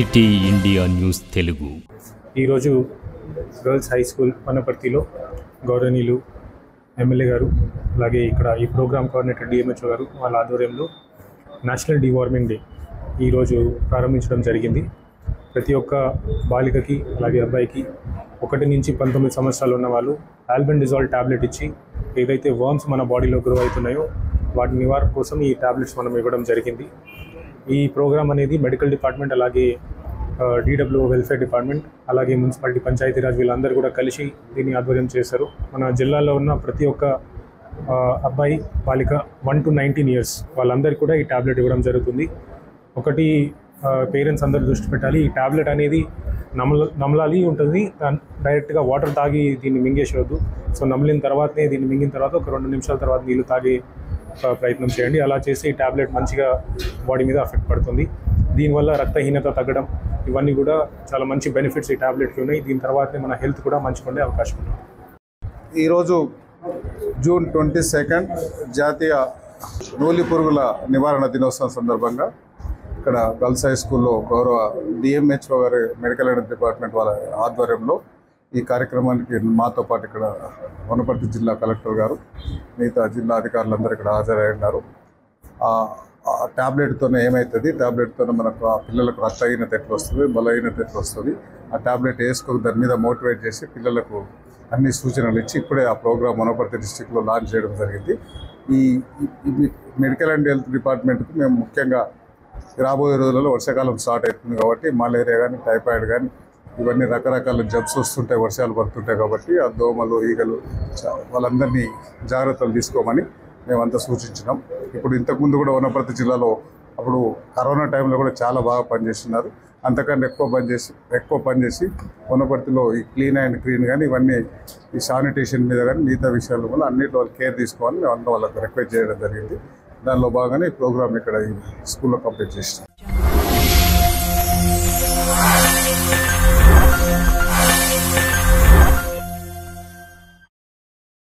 City India news Telugu. ఈరోజు girls high school వనపర్తిలో గౌరవనీయులు MLA గారు, అలాగే ఇక్కడ ఈ ప్రోగ్రామ్ కోఆర్డినేటర్ డిఎంహెచ్ఓ గారు వాళ్ళ ఆధ్వర్యంలో నేషనల్ డీవార్మింగ్ డే ఈరోజు ప్రారంభించడం జరిగింది. ప్రతి ఒక్క బాలికకి అలాగే అబ్బాయికి 1 నుంచి 19 సంవత్సరాలు ఉన్న వాళ్ళు ఆల్బెండిజాల్ ట్యాబ్లెట్ ఇచ్చి ఏదైతే వర్మ్స్ మన బాడీలో గ్రో అవుతున్నాయో వాటి నివారణ కోసం ఈ ట్యాబ్లెట్స్ మనం ఇవ్వడం జరిగింది. ఈ ప్రోగ్రామ్ అనేది మెడికల్ డిపార్ట్మెంట్, అలాగే DWO వెల్ఫేర్ డిపార్ట్మెంట్, అలాగే మున్సిపాలిటీ, పంచాయతీరాజ్ వీళ్ళందరూ కూడా కలిసి దీన్ని ఆధ్వర్యం చేశారు. మన జిల్లాలో ఉన్న ప్రతి ఒక్క అబ్బాయి బాలిక 1 to 19 years వాళ్ళందరికీ కూడా ఈ ట్యాబ్లెట్ ఇవ్వడం జరుగుతుంది. ఒకటి పేరెంట్స్ అందరూ దృష్టి పెట్టాలి. ఈ ట్యాబ్లెట్ అనేది నమలాలి ఉంటుంది, డైరెక్ట్గా వాటర్ తాగి దీన్ని మింగేసేవద్దు. సో నమిలిన తర్వాతనే, దీన్ని మింగిన తర్వాత ఒక 2 నిమిషాల తర్వాత నీళ్ళు తాగే ప్రయత్నం చేయండి. అలా చేస్తే ఈ ట్యాబ్లెట్ మంచిగా బాడీ మీద ఎఫెక్ట్ పడుతుంది. దీనివల్ల రక్తహీనత తగ్గడం, ఇవన్నీ కూడా చాలా మంచి బెనిఫిట్స్ ఈ ట్యాబ్లెట్కి ఉన్నాయి. దీని తర్వాతనే మన హెల్త్ కూడా మంచిగా ఉండే అవకాశం ఉంది. ఈరోజు జూన్ 22 జాతీయ నూలి పురుగుల నివారణ దినోత్సవం సందర్భంగా ఇక్కడ గర్ల్స్ హై స్కూల్లో గౌరవ డిఎంహెచ్ఓ గారి మెడికల్ అండ్ డిపార్ట్మెంట్ వాళ్ళ ఆధ్వర్యంలో ఈ కార్యక్రమానికి మాతో పాటు ఇక్కడ వనపర్తి జిల్లా కలెక్టర్ గారు, మిగతా జిల్లా అధికారులందరూ ఇక్కడ హాజరై ఉన్నారు. ఆ ట్యాబ్లెట్తోనే ఏమవుతుంది, ట్యాబ్లెట్తోనే మనకు ఆ పిల్లలకు రక్తహీనత ఎట్లా వస్తుంది, బలహీనత ఎట్లా వస్తుంది, ఆ ట్యాబ్లెట్ వేసుకొని దాని మీద మోటివేట్ చేసి పిల్లలకు అన్ని సూచనలు ఇచ్చి ఇప్పుడే ఆ ప్రోగ్రామ్ వనపర్తి డిస్టిక్లో లాంచ్ చేయడం జరిగింది. ఈ మెడికల్ అండ్ హెల్త్ డిపార్ట్మెంట్కి మేము ముఖ్యంగా రాబోయే రోజులలో వర్షాకాలం స్టార్ట్ అవుతుంది కాబట్టి మలేరియా కానీ, టైఫాయిడ్ కానీ, ఇవన్నీ రకరకాల జబ్స్ వస్తుంటాయి, వర్షాలు పడుతుంటాయి కాబట్టి ఆ దోమలు, ఈగలు వాళ్ళందరినీ జాగ్రత్తలు తీసుకోమని మేమంతా సూచించినాం. ఇప్పుడు ఇంతకుముందు కూడా వనపర్తి జిల్లాలో అప్పుడు కరోనా టైంలో కూడా చాలా బాగా పనిచేస్తున్నారు. అంతకంటే ఎక్కువ పనిచేసి వనపర్తిలో ఈ క్లీన్ అండ్ క్లీన్ కానీ, ఇవన్నీ ఈ శానిటేషన్ మీద కానీ, మిగతా విషయాల వల్ల అన్నింటి వాళ్ళు కేర్ తీసుకోవాలని మేము వాళ్ళకి రిక్వెస్ట్ చేయడం జరిగింది. దానిలో భాగంగానే ఈ ప్రోగ్రామ్ ఇక్కడ ఈ స్కూల్లో కంప్లీట్ చేస్తాం.